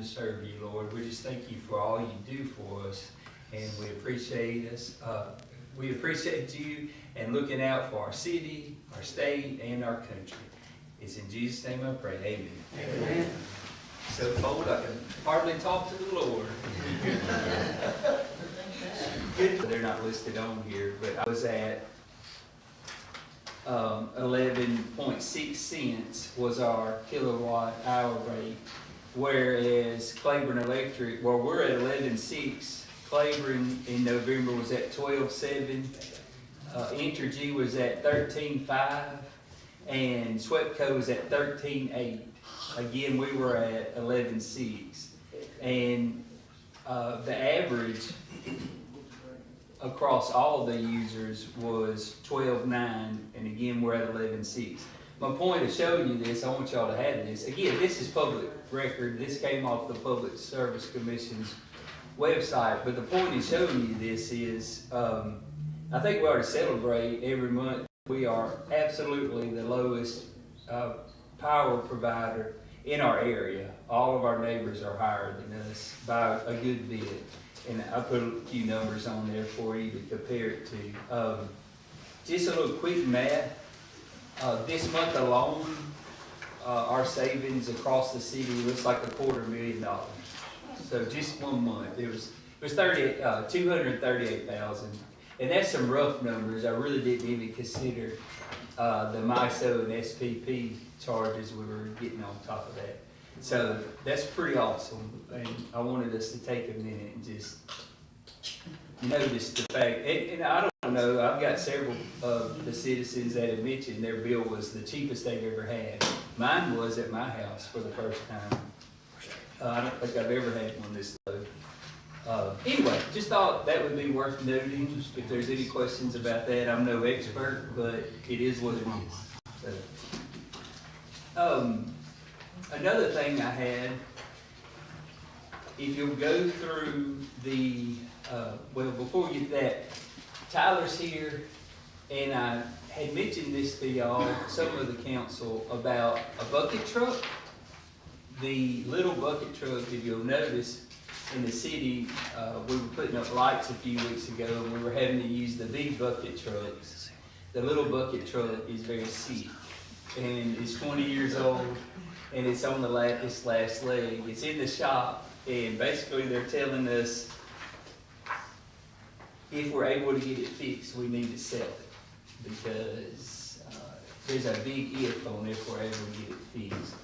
to serve you, Lord. We just thank you for all you do for us, and we appreciate us. We appreciate you and looking out for our city, our state, and our country. It's in Jesus' name I pray. Amen. Amen. So cold I can hardly talk to the Lord. They're not listed on here, but I was at 11.6 cents was our kilowatt hour rate, whereas Claiborne Electric, well, we're at 11.6. Claiborne in November was at 12.7. Entergy was at 13.5, and Swepco was at 13.8. Again, we were at 11.6, and the average across all the users was 12.9, and again, we're at 11.6. My point of showing you this, I want y'all to have this. Again, this is public record. This came off the Public Service Commission's website, but the point of showing you this is, I think we ought to celebrate every month. We are absolutely the lowest power provider in our area. All of our neighbors are higher than us by a good bit. And I put a few numbers on there for you to compare it to. Just a little quick math. This month alone, our savings across the city looks like $250,000. So just 1 month, it was 238,000, and that's some rough numbers. I really didn't even consider the MISO and SPP charges we were getting on top of that. So that's pretty awesome, and I wanted us to take a minute and just notice the fact. And I don't know, I've got several of the citizens that have mentioned their bill was the cheapest they've ever had. Mine was at my house for the first time. I don't think I've ever had one this low. Anyway, just thought that would be worth noting. If there's any questions about that, I'm no expert, but it is what it is. So, another thing I had, if you'll go through the, well, before we get that, Tyler's here, and I had mentioned this to y'all, some of the council, about a bucket truck. The little bucket truck, if you'll notice, in the city, we were putting up lights a few weeks ago, and we were having to use the big bucket trucks. The little bucket truck is very sick, and it's 20 years old, and it's on the last leg. It's in the shop, and basically they're telling us if we're able to get it fixed, we need to sell it, because there's a big if on if we're able to get it fixed.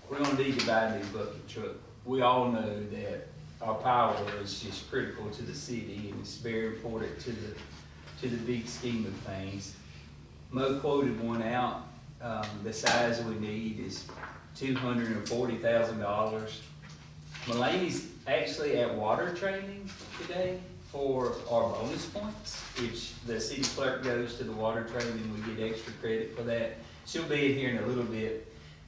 We're going to need to buy a new bucket truck. We all know that our power is just critical to the city, and it's very important to the big scheme of things. Mo quoted one out. The size we need is $240,000. Mulaney's actually at water training today for our bonus points. If the city clerk goes to the water training, we get extra credit for that. She'll be in here in a little bit.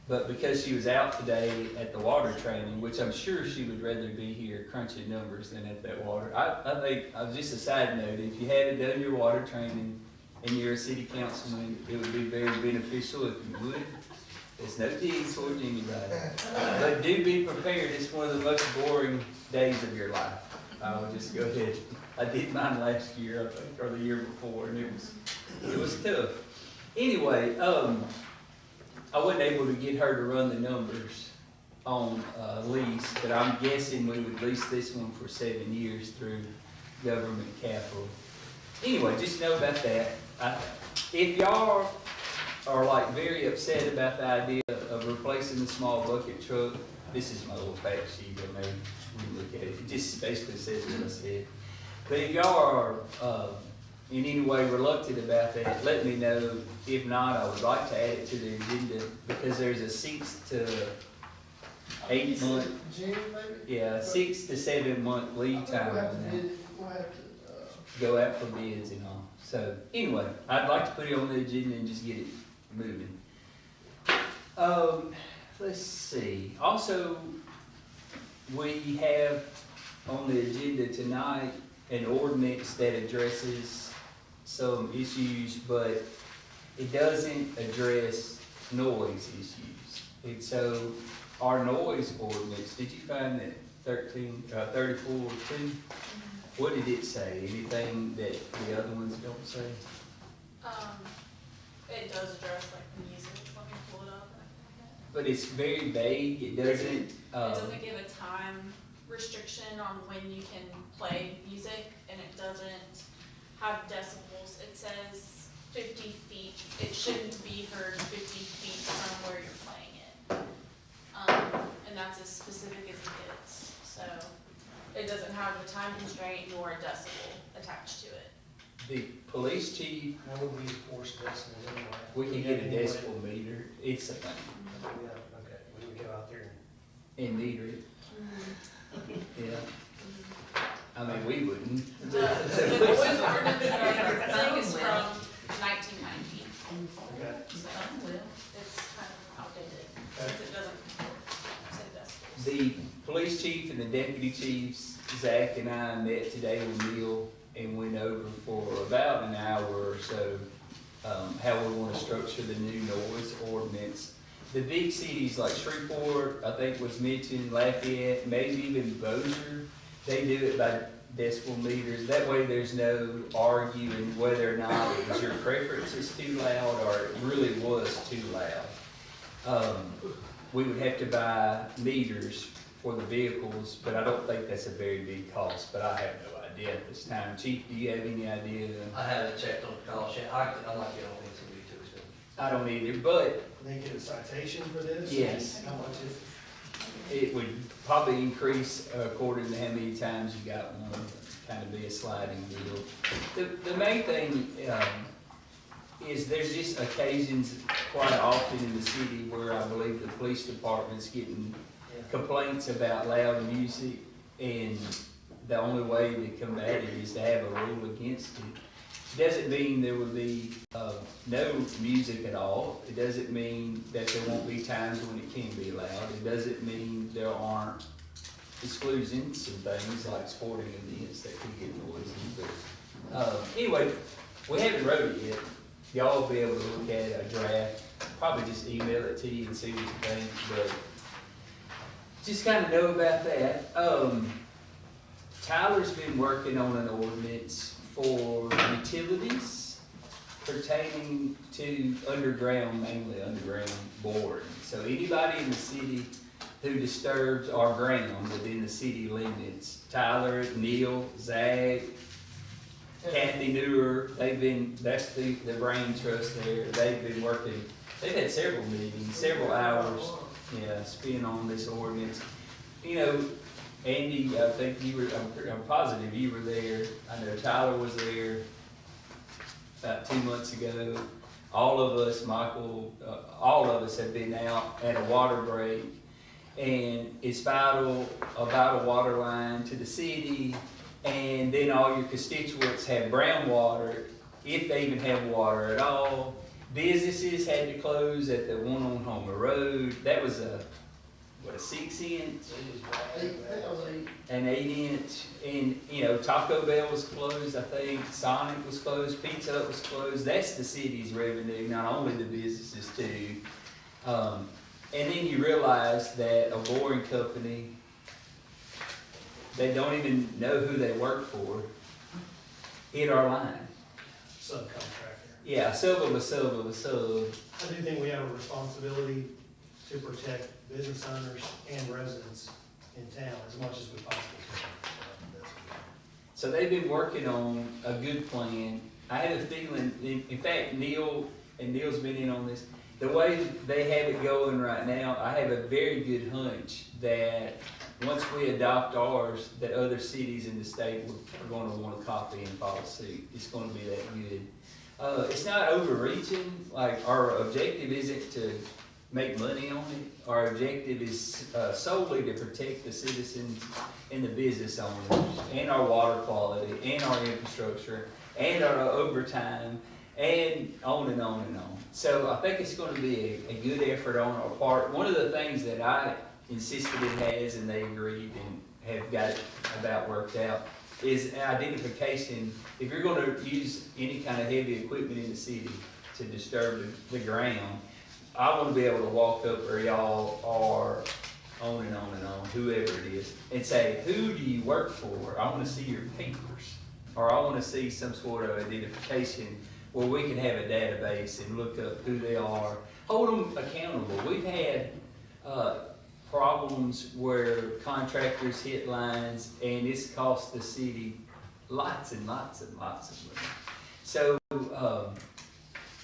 But because she was out today at the water training, which I'm sure she would rather be here crunching numbers than at that water. I think, just a side note, if you haven't done your water training and you're a city councilman, it would be very beneficial if you would. There's no digs towards anybody. But do be prepared. It's one of the most boring days of your life. I will just go ahead. I did mine last year, I think, or the year before, and it was tough. Anyway, I wasn't able to get her to run the numbers on lease, but I'm guessing we would lease this one for 7 years through government capital. Anyway, just know about that. If y'all are like very upset about the idea of replacing the small bucket truck, this is my little fact sheet. I made you look at it. It just basically says what I said. But if y'all are in any way reluctant about that, let me know. If not, I would like to add it to the agenda, because there's a 6 to 8 month, yeah, 6 to 7 month lead time on that. Go out for bids and all. So anyway, I'd like to put it on the agenda and just get it moving. Let's see. Also, we have on the agenda tonight an ordinance that addresses some issues, but it doesn't address noise issues. And so our noise ordinance, did you find that 34-2. What did it say? Anything that the other ones don't say? It does address like the music, let me pull it up. But it's very vague, it doesn't, It doesn't give a time restriction on when you can play music, and it doesn't have decibels. It says 50 feet, it shouldn't be heard 50 feet from where you're playing it. And that's as specific as it gets, so it doesn't have a time constraint nor a decibel attached to it. the police chief, How would we enforce decibels anyway? we can get a decibel meter, it's a thing, Yeah, okay, we would go out there and meter it, yeah. I mean, we wouldn't. The noise ordinance thing is from 1990, and, okay, so it's kind of outdated, since it doesn't say decibels. The police chief and the deputy chiefs, Zach and I met today with Neil and went over for about an hour or so, how we wanna structure the new noise ordinance. The big cities like Shreveport, I think was mentioned, Lafayette, maybe even Bossier, they do it by decibel meters. That way there's no arguing whether or not it was your preference is too loud or it really was too loud. We would have to buy meters for the vehicles, but I don't think that's a very big cost, but I have no idea at this time. Chief, do you have any idea? I haven't checked on the cost yet. I like it, I don't think it's gonna be too expensive. I don't either, but they get a citation for this? Yes. How much is it would probably increase according to how many times you got one, kind of be a sliding deal. The main thing, is there's just occasions quite often in the city where I believe the police department's getting complaints about loud music, and the only way to combat it is to have a rule against it. Doesn't mean there would be no music at all. It doesn't mean that there won't be times when it can be loud. It doesn't mean there aren't exclusions and things like sporting events that could get noisy. But anyway, we haven't wrote it yet. Y'all will be able to look at a draft. Probably just email it to you and see what you think. But just kind of know about that. Tyler's been working on an ordinance for utilities pertaining to underground, mainly underground boring. So anybody in the city who disturbs our ground within the city limits, Tyler, Neil, Zach, Kathy Newer, that's the brain trust there. They've been working, they've had several meetings, several hours, spent on this ordinance. You know, Andy, I think you were, I'm positive you were there. I know Tyler was there about 2 months ago. All of us, Michael, all of us have been out at a water break. And it's vital about a water line to the city. And then all your constituents have brown water, if they even have water at all. Businesses had to close at the one on Homer Road. That was a 6-inch? An 8-inch, and, you know, Taco Bell was closed, I think, Sonic was closed, Pizza Hut was closed. That's the city's revenue, not only the businesses too. And then you realize that a boring company, they don't even know who they work for, hit our line. subcontractor? Yeah, sub of a sub of a sub. I do think we have a responsibility to protect business owners and residents in town as much as we possibly can. So they've been working on a good plan. I have a feeling, in fact, Neil's been in on this. The way they have it going right now, I have a very good hunch that once we adopt ours, that other cities in the state are gonna want to copy and follow suit. It's gonna be that good. It's not overreaching, like our objective isn't to make money on it. Our objective is solely to protect the citizens and the business owners and our water quality and our infrastructure and our overtime and on and on and on. So I think it's going to be a good effort on our part. One of the things that I insisted it has, and they agreed and have got it about worked out, is identification. If you're going to use any kind of heavy equipment in the city to disturb the ground, I want to be able to walk up where y'all are on and on and on, whoever it is, and say, who do you work for? I wanna see your papers, or I wanna see some sort of identification where we can have a database and look up who they are, hold them accountable. We've had, problems where contractors hit lines and it's cost the city lots and lots and lots of money. So,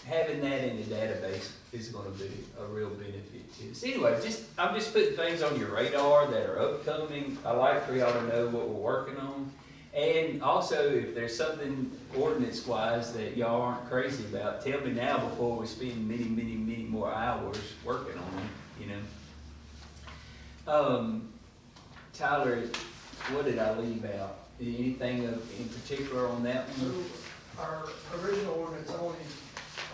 having that in the database is gonna be a real benefit to us. Anyway, I'm just putting things on your radar that are upcoming. I like for y'all to know what we're working on. And also, if there's something ordinance-wise that y'all aren't crazy about, tell me now before we spend many, many, many more hours working on it, you know? Tyler, what did I leave out? Anything in particular on that one? Our original ordinance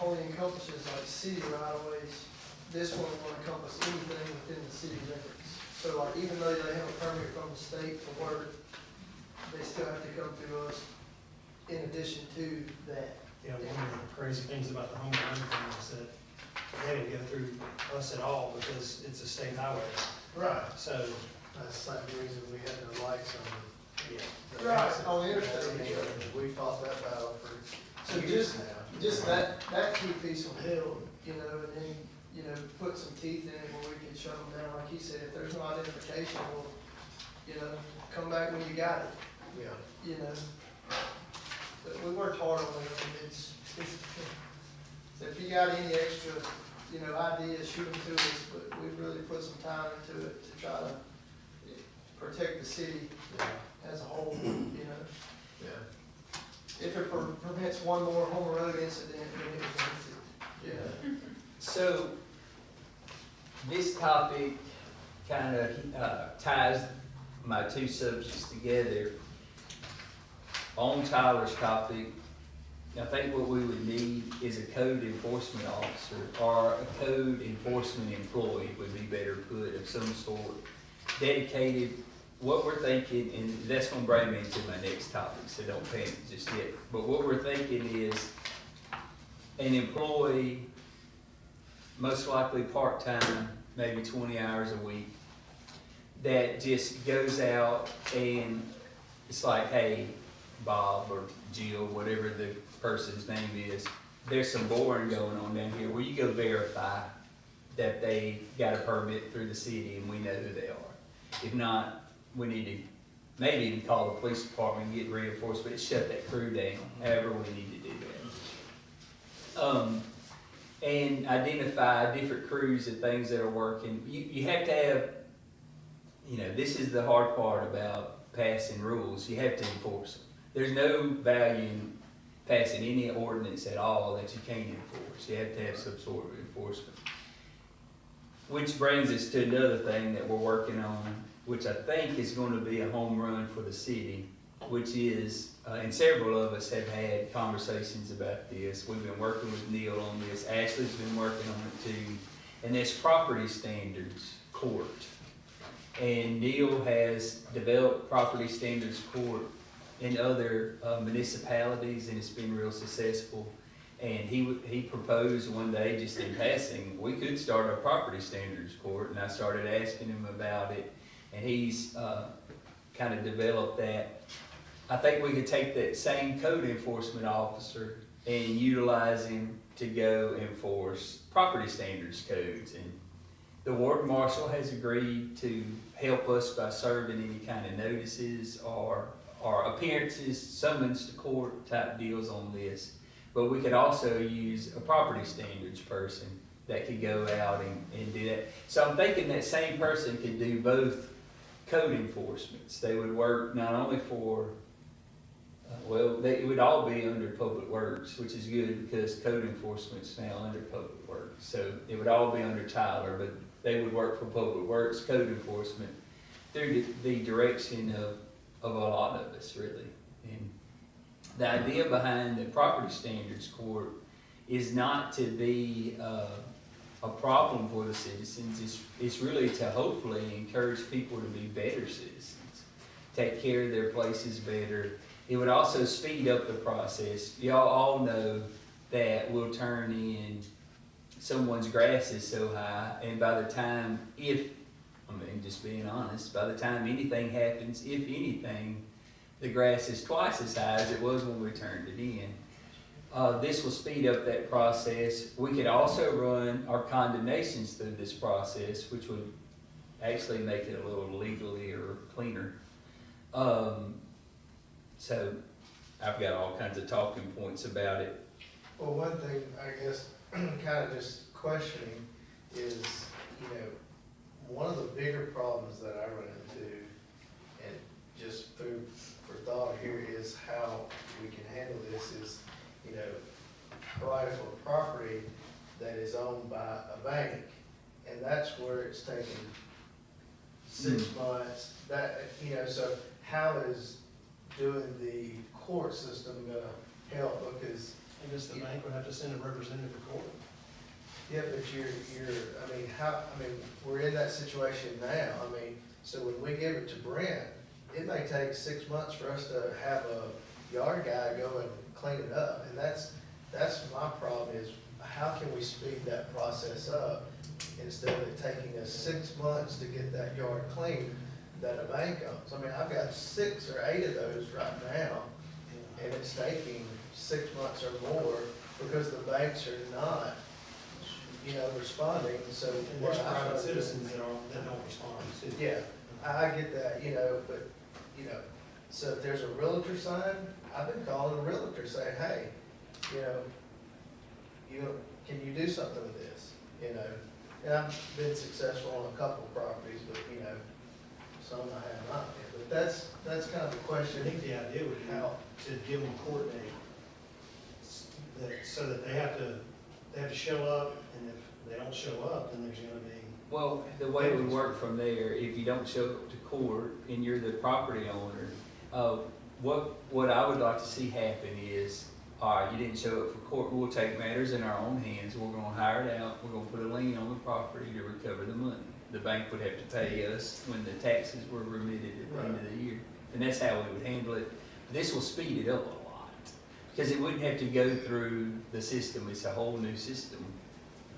only encompasses like city right of ways. This one will encompass anything within the city limits. So like even though they have a permit from the state for work, they still have to come through us in addition to that. You know, one of the crazy things about the home run thing is that they didn't go through us at all because it's a state highway. Right. So, That's the same reason we had no lights on yeah. the. Right, on the interstate. We fought that battle for So years now. Just that key piece will help, you know, and then, you know, put some teeth in it where we can shut them down. Like he said, if there's no identification, well, you know, come back when you got it, Yeah. you know. But we worked hard on it, and it's, so if you got any extra, you know, ideas, shoot them to us, but we've really put some time into it to try to protect the city Yeah. as a whole, you know. Yeah. If it prevents one more home road incident, then it was worth it, yeah. So, this topic kind of ties my two subjects together. On Tyler's topic, I think what we would need is a code enforcement officer or a code enforcement employee would be better put of some sort, dedicated. What we're thinking, and that's gonna bring me into my next topic, so don't panic just yet. But what we're thinking is an employee, most likely part-time, maybe 20 hours a week, that just goes out and it's like, hey, Bob or Jill, whatever the person's name is, there's some boring going on down here. Will you go verify that they got a permit through the city and we know who they are? If not, we need to maybe even call the police department and get reinforcement, shut that crew down, however we need to do that. And identify different crews and things that are working. You have to have, you know, this is the hard part about passing rules, you have to enforce them. There's no value in passing any ordinance at all that you can't enforce. You have to have some sort of enforcement. Which brings us to another thing that we're working on, which I think is going to be a home run for the city, which is, and several of us have had conversations about this. We've been working with Neil on this. Ashley's been working on it too. And it's property standards court. And Neil has developed property standards court in other municipalities, and it's been real successful. And he proposed one day, just in passing, we could start a property standards court, and I started asking him about it, and he's kind of developed that. I think we could take that same code enforcement officer and utilize him to go enforce property standards codes. And the ward marshal has agreed to help us by serving any kind of notices or appearances, summons to court type deals on this. But we could also use a property standards person that could go out and do that. So I'm thinking that same person could do both code enforcements. They would work not only for, it would all be under Public Works, which is good because code enforcement's now under Public Works. So it would all be under Tyler, but they would work for Public Works, code enforcement, through the direction of a lot of us, really. And the idea behind the property standards court is not to be a problem for the citizens. It's really to hopefully encourage people to be better citizens, take care of their places better. It would also speed up the process. Y'all all know that we'll turn in someone's grass is so high, and by the time, if I mean, just being honest, by the time anything happens, if anything, the grass is twice as high as it was when we turned it in. This will speed up that process. We could also run our condemnations through this process, which would actually make it a little legally or cleaner. So I've got all kinds of talking points about it. Well, one thing, I guess, kind of just questioning is, you know, one of the bigger problems that I run into, and just food for thought here, is how we can handle this is, you know, right for property that is owned by a bank, and that's where it's taken 6 months, that, you know, so how is doing the court system gonna help? Because, I guess the bank would have to send a representative to court. yeah, but I mean, we're in that situation now, I mean, so when we give it to Brent, it may take 6 months for us to have a yard guy go and clean it up, and that's my problem is, how can we speed that process up instead of it taking us 6 months to get that yard clean that a bank owns? I mean, I've got 6 or 8 of those right now, and it's taking 6 months or more because the banks are not, you know, responding, so. And there's private citizens that don't respond too. Yeah, I get that, you know, but, you know, so if there's a realtor sign, I've been calling a realtor saying, hey, you know, can you do something with this, you know? And I've been successful on a couple of properties, but, you know, some I have not been, but that's kind of the I question. think the idea would be How? to give them a court date, so that they have to show up, and if they don't show up, then there's gonna be. Well, the way we work from there, if you don't show up to court and you're the property owner, what I would like to see happen is, all right, you didn't show up for court, we'll take matters in our own hands, we're gonna hire it out, we're gonna put a lien on the property to recover the money. The bank would have to pay us when the taxes were remitted at the end of the year, and that's how we would handle it. This will speed it up a lot, because it wouldn't have to go through the system, it's a whole new system.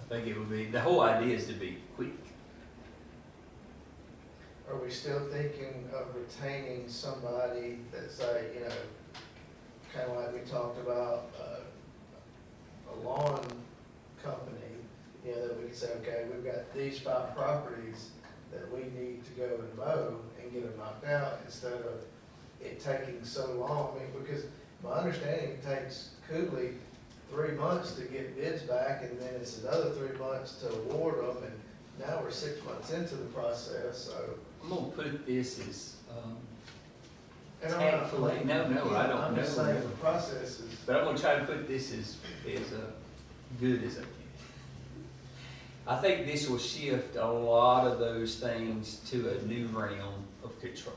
I think it would be, the whole idea is to be quick. Are we still thinking of retaining somebody that's a, you know, kind of like we talked about, a lawn company, you know, that we could say, okay, we've got these 5 properties that we need to go and mow and get them knocked out instead of it taking so long? I mean, because my understanding, it takes Cooley 3 months to get bids back, and then it's another 3 months to award them, and now we're 6 months into the process, so. I'm gonna put this as, And I'm not- tactfully, no, I don't I'm just know. saying the process is, But I'm gonna try to put this as good as I can. I think this will shift a lot of those things to a new realm of control,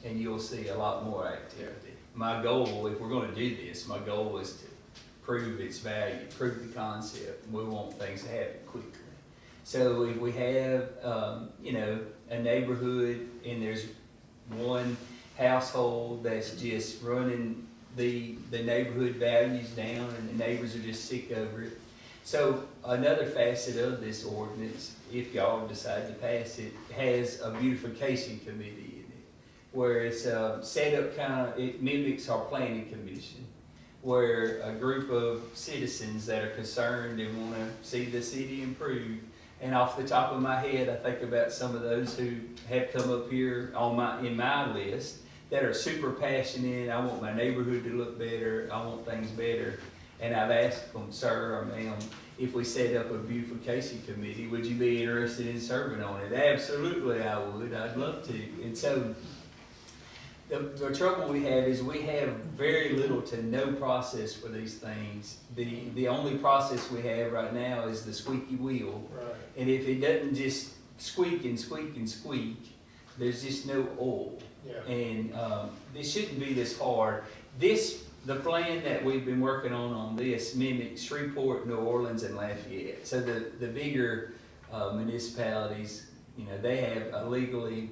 and you'll see a lot more activity. My goal, if we're gonna do this, my goal is to prove its value, prove the concept, and we want things to happen quickly. So if we have, you know, a neighborhood and there's one household that's just running the neighborhood values down and the neighbors are just sick over it. So another facet of this ordinance, if y'all decide to pass it, has a beautification committee in it, where it's set up it mimics our planning commission, where a group of citizens that are concerned and want to see the city improve. And off the top of my head, I think about some of those who have come up here in my list that are super passionate. I want my neighborhood to look better. I want things better. And I've asked them, sir or ma'am, if we set up a beautification committee, would you be interested in serving on it? Absolutely, I would. I'd love to. And so the trouble we have is we have very little to no process for these things. The only process we have right now is the squeaky wheel. right. And if it doesn't just squeak and squeak and squeak, there's just no oil. Yeah. And this shouldn't be this hard. The plan that we've been working on this mimics Shreveport, New Orleans, and Lafayette. So the bigger municipalities, you know, they have a legally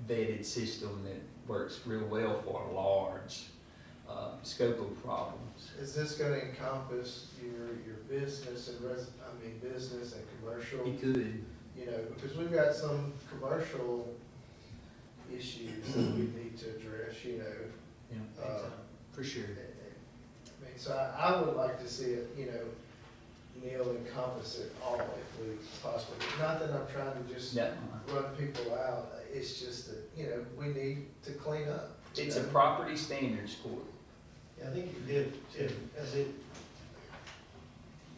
vetted system that works real well for a large scope of problems. Is this gonna encompass your business and business and commercial? It could. You know, because we've got some commercial issues that we need to address, you know. Yeah, Uh, for sure. I mean, so I would like to see it, you know, Neil encompass it all if we possibly, not that I'm trying to just No, run people out, it's just that, you know, we need to clean up. you it's a know? property standards court. Yeah, I think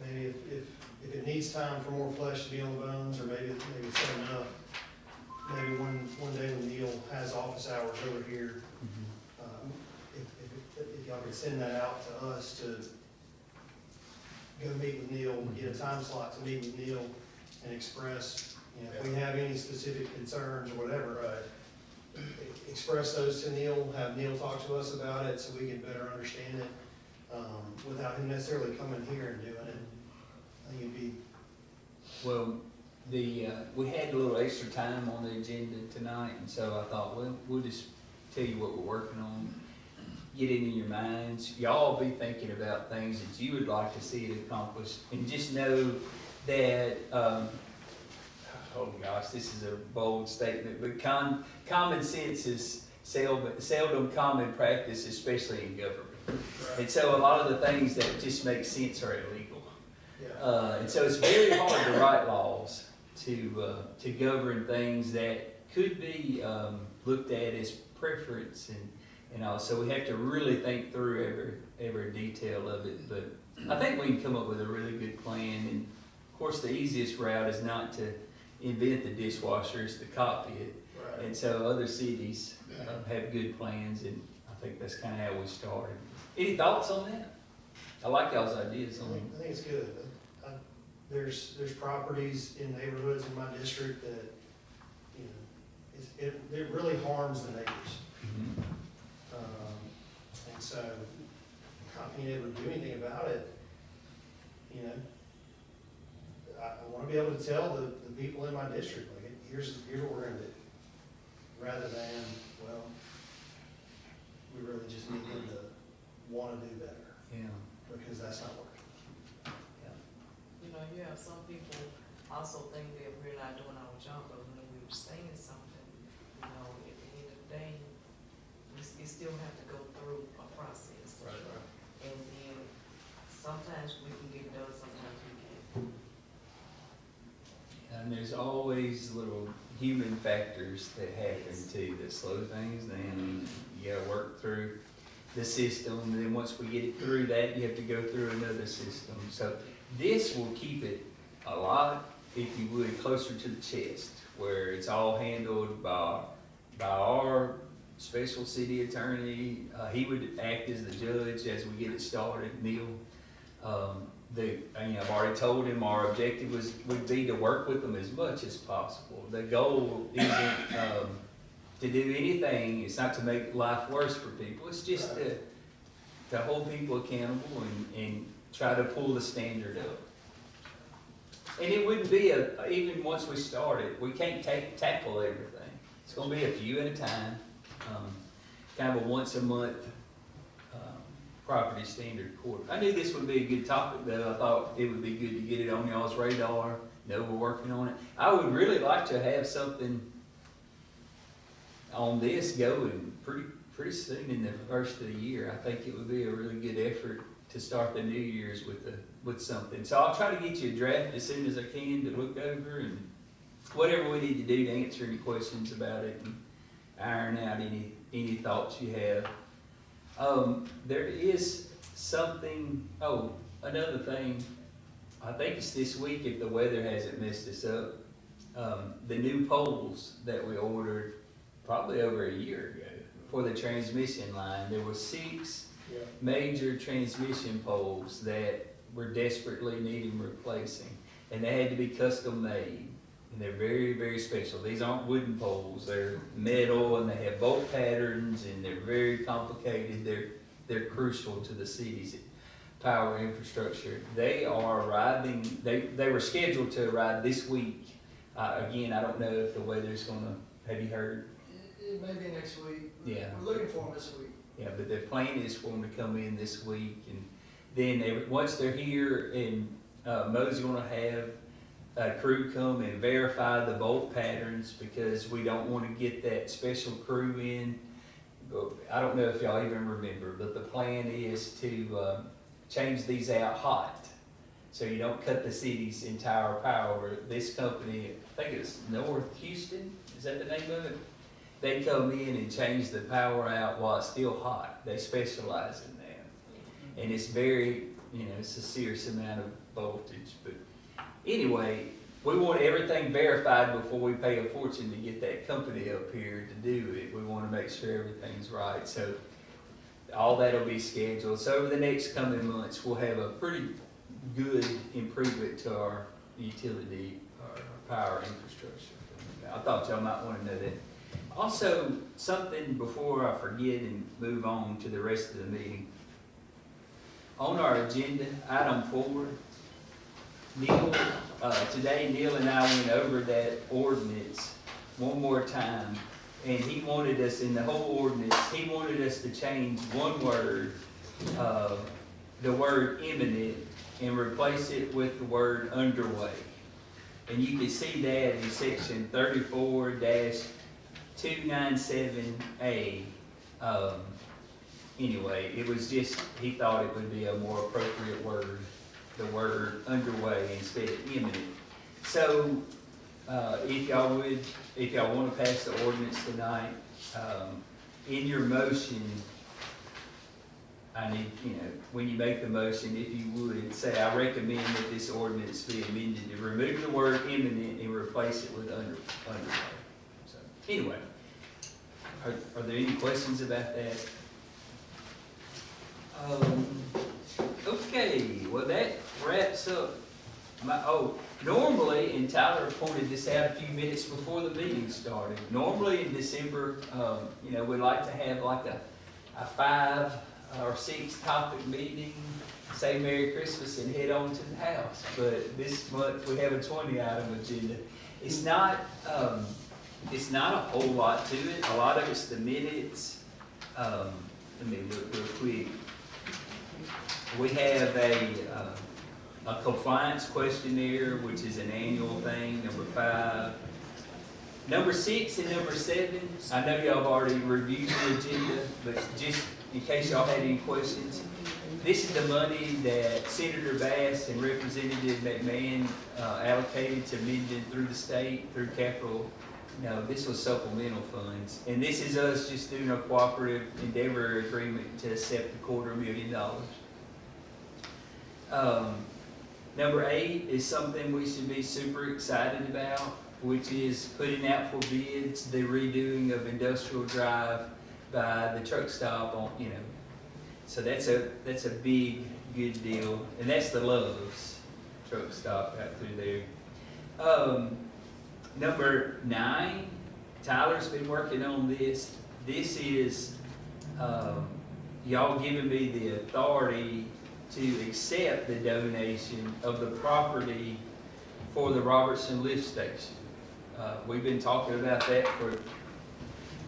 maybe if it needs time for more flesh to be on the bones, or maybe it's had enough, maybe one day when Neil has office hours over here, if y'all could send that out to us to go meet with Neil, get a time slot to meet with Neil and express, you know, if we have any specific concerns or whatever, express those to Neil, have Neil talk to us about it so we can better understand it, without him necessarily coming here and doing it. I think it'd be, Well, we had a little extra time on the agenda tonight, and so I thought, well, we'll just tell you what we're working on. Get it in your minds. Y'all be thinking about things that you would like to see it accomplished, and just know that, oh gosh, this is a bold statement, but common sense is seldom common practice, especially in government. And so a lot of the things that just make sense are illegal. Yeah. And so it's very hard to write laws to govern things that could be looked at as preference and all. So we have to really think through every detail of it. But I think we can come up with a really good plan. And of course, the easiest route is not to invent the dishwasher, it's to copy it. Right. And so other cities have good plans, and I think that's kind of how we started. Any thoughts on that? I like y'all's ideas on it. I think it's good. There's properties in neighborhoods in my district that, you know, it really harms the neighbors. Mhm. And so, not being able to do anything about it, you know, I wanna be able to tell the people in my district, like, here's what we're gonna do. Rather than, well, we really just need them to wanna do better, Yeah. because that's not working. You know, you have some people also think that we're not doing our job, but when we were saying something, you know, at the end of the day, you still have to go through a process. Right. And then sometimes we can get it done, sometimes we can't. And there's always little human factors that happen too, that slow things down. You gotta work through the system, and then once we get it through that, you have to go through another system. So this will keep it a lot, if you would, closer to the chest, where it's all handled by our special city attorney. He would act as the judge as we get it started, Neil. I've already told him our objective would be to work with them as much as possible. The goal isn't to do anything, it's not to make life worse for people, it's just to hold people accountable and try to pull the standard up. And it wouldn't be even once we started, we can't tackle everything. It's gonna be a few at a time, kind of a once a month property standard court. I knew this would be a good topic, though. I thought it would be good to get it on y'all's radar. Know we're working on it. I would really like to have something on this going pretty soon in the first of the year. I think it would be a really good effort to start the New Year's with something. So I'll try to get you a draft as soon as I can to look over, and whatever we need to do to answer any questions about it and iron out any thoughts you have. There is something, another thing, I think it's this week if the weather hasn't messed us up. The new poles that we ordered probably over a year ago for the transmission line, there were 6 major transmission poles that were desperately needing replacing. And they had to be custom made. And they're very, very special. These aren't wooden poles, they're metal, and they have bolt patterns, and they're very complicated. They're crucial to the city's power infrastructure. They are arriving, they were scheduled to arrive this week. Again, I don't know if the weather's gonna, have you heard? It may be next week. Yeah. We're looking for them this week. Yeah, but the plan is for them to come in this week, and then once they're here, and Mo's gonna have a crew come and verify the bolt patterns, because we don't wanna get that special crew in. But I don't know if y'all even remember, but the plan is to, change these out hot. So you don't cut the city's entire power. This company, I think it's North Houston, is that the name of it? They come in and change the power out while it's still hot. They specialize in that. And it's very, it's a serious amount of voltage. But anyway, we want everything verified before we pay a fortune to get that company up here to do it. We want to make sure everything's right. So all that'll be scheduled. So over the next coming months, we'll have a pretty good improvement to our utility, our power infrastructure. I thought y'all might want to know that. Also, something before I forget and move on to the rest of the meeting. On our agenda, item 4, today Neil and I went over that ordinance one more time, and he wanted us, in the whole ordinance, he wanted us to change one word, the word imminent, and replace it with the word underway. And you can see that in section 34-297A. Anyway, it was just, he thought it would be a more appropriate word, the word underway instead of imminent. So, if y'all want to pass the ordinance tonight, in your motion, I need, when you make the motion, if you would, say, I recommend that this ordinance be amended to remove the word imminent and replace it with underway. So, anyway, are there any questions about that? Okay, well, that wraps up normally, and Tyler pointed this out a few minutes before the meeting started, normally in December, we like to have like a 5 or 6 topic meeting, say Merry Christmas and head on to the house. But this month we have a 20-item agenda. It's not a whole lot to it. A lot of it's the minutes. Let me look real quick. We have a compliance questionnaire, which is an annual thing, number 5. Number 6 and number 7, I know y'all have already reviewed the agenda, but just in case y'all had any questions, this is the money that Senator Bass and Representative McMahon allocated to Minden through the state, through capital. This was supplemental funds. And this is us just doing a cooperative endeavor agreement to accept $250,000. Number 8 is something we should be super excited about, which is putting out for bids the redoing of Industrial Drive by the truck stop on, So that's a big, good deal. And that's the Love's truck stop out through there. Number 9, Tyler's been working on this. This is y'all giving me the authority to accept the donation of the property for the Robertson Lift Station. We've been talking about that for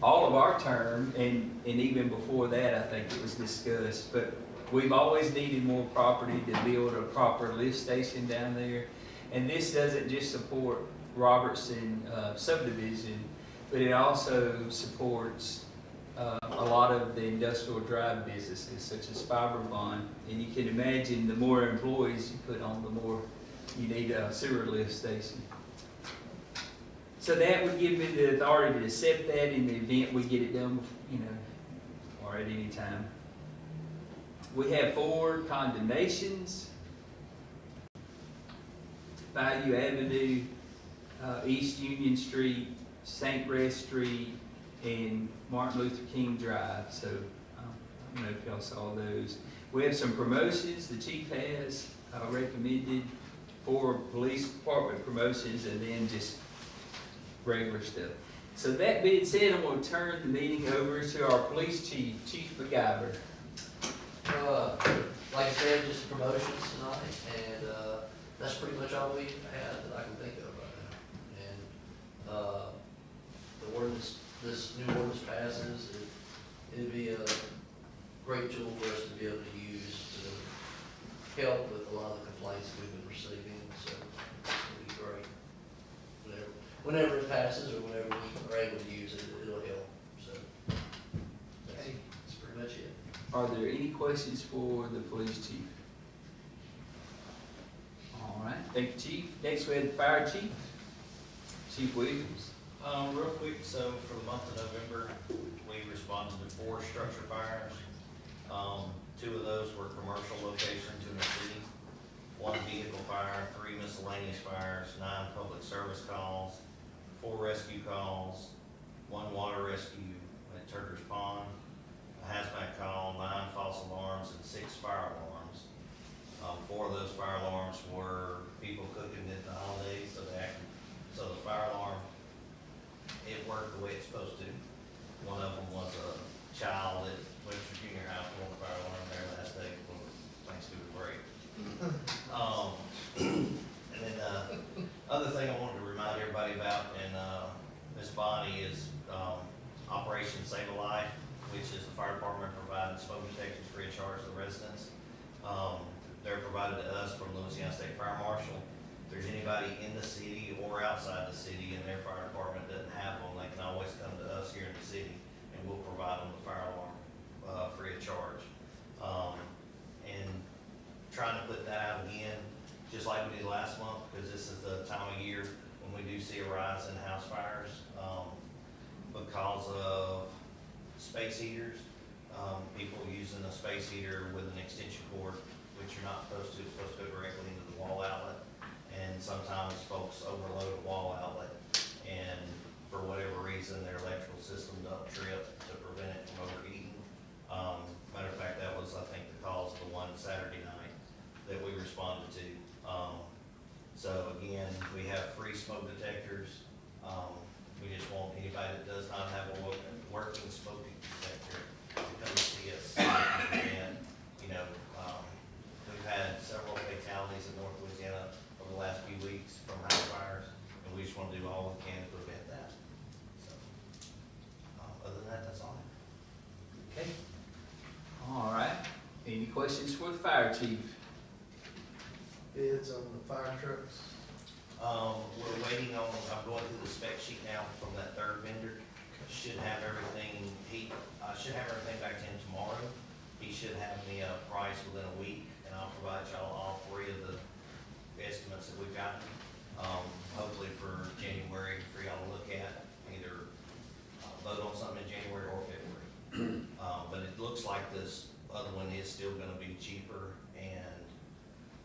all of our term, and even before that, I think it was discussed. But we've always needed more property to build a proper lift station down there. And this doesn't just support Robertson subdivision, but it also supports a lot of the Industrial Drive businesses, such as Fiberbond. And you can imagine the more employees you put on, the more you need a sewer lift station. So that would give me the authority to accept that in the event we get it done, or at any time. We have 4 condemnations. Bayou Avenue, East Union Street, St. Res Street, and Martin Luther King Drive. So I don't know if y'all saw those. We have some promotions the chief has recommended, 4 police department promotions, and then just regular stuff. So that being said, I'm going to turn the meeting over to our police chief, Chief McIver. Like I said, just promotions tonight, and that's pretty much all we had that I can think of right now. And the ordinance, this new ordinance passes, it'd be a great tool for us to be able to use to help with a lot of the complaints we've been receiving, so it's gonna be great. passes or whenever we're able to use it, it'll help, so. That's pretty much it. Are there any questions for the police chief? All right, thank you, chief. Next, we have the fire chief, Chief Williams. Real quick, so for the month of November, we responded to 4 structure fires. 2 of those were commercial locations in the city. 1 vehicle fire, 3 miscellaneous fires, 9 public service calls, 4 rescue calls, 1 water rescue at Turker's Pond, a hazmat call, 9 false alarms, and 6 fire alarms. 4 of those fire alarms were people cooking at the holidays, so so the fire alarm, it worked the way it's supposed to. One of them was a child at Webster Junior High, pulled the fire alarm there last day before Thanksgiving break. And then, other thing I wanted to remind everybody about, and, Ms. Bonnie, is, Operation Save a Life, which is the fire department providing smoke detectors free of charge to the residents. They're provided to us from Louisiana State Fire Marshal. If there's anybody in the city or outside the city and their fire department doesn't have them, they can always come to us here in the city, and we'll provide them the fire alarm, free of charge. And trying to put that out again, just like we did last month, because this is the time of year when we do see a rise in house fires, because of space heaters. People using a space heater with an extension cord, which you're not supposed to, it's supposed to go directly into the wall outlet. And sometimes folks overload a wall outlet, and for whatever reason, their electrical system don't trip to prevent it from overheating. Matter of fact, that was, I think, the cause of the one Saturday night that we responded to. So again, we have free smoke detectors. We just want anybody that does not have a working smoke detector to come see us. And, you know, we've had several fatalities in North Louisiana over the last few weeks from house fires, and we just want to do all we can to prevent that. So, other than that, that's all. Okay. All right. Any questions for the fire chief? Bids on the fire trucks. We're waiting on, I'm going through the spec sheet now from that third vendor. Should have everything, should have everything back to him tomorrow. He should have me a price within a week, and I'll provide y'all all 3 of the estimates that we've gotten. Hopefully for January, for y'all to look at, either vote on something in January or February. But it looks like this other one is still gonna be cheaper and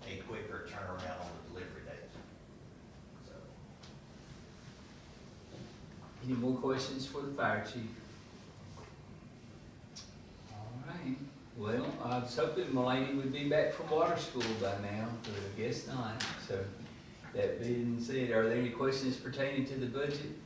a quicker turnaround on the delivery date. So, Any more questions for the fire chief? All right. Well, I was hoping Mulaney would be back from water school by now, but I guess not. So, that being said, are there any questions pertaining to the budget?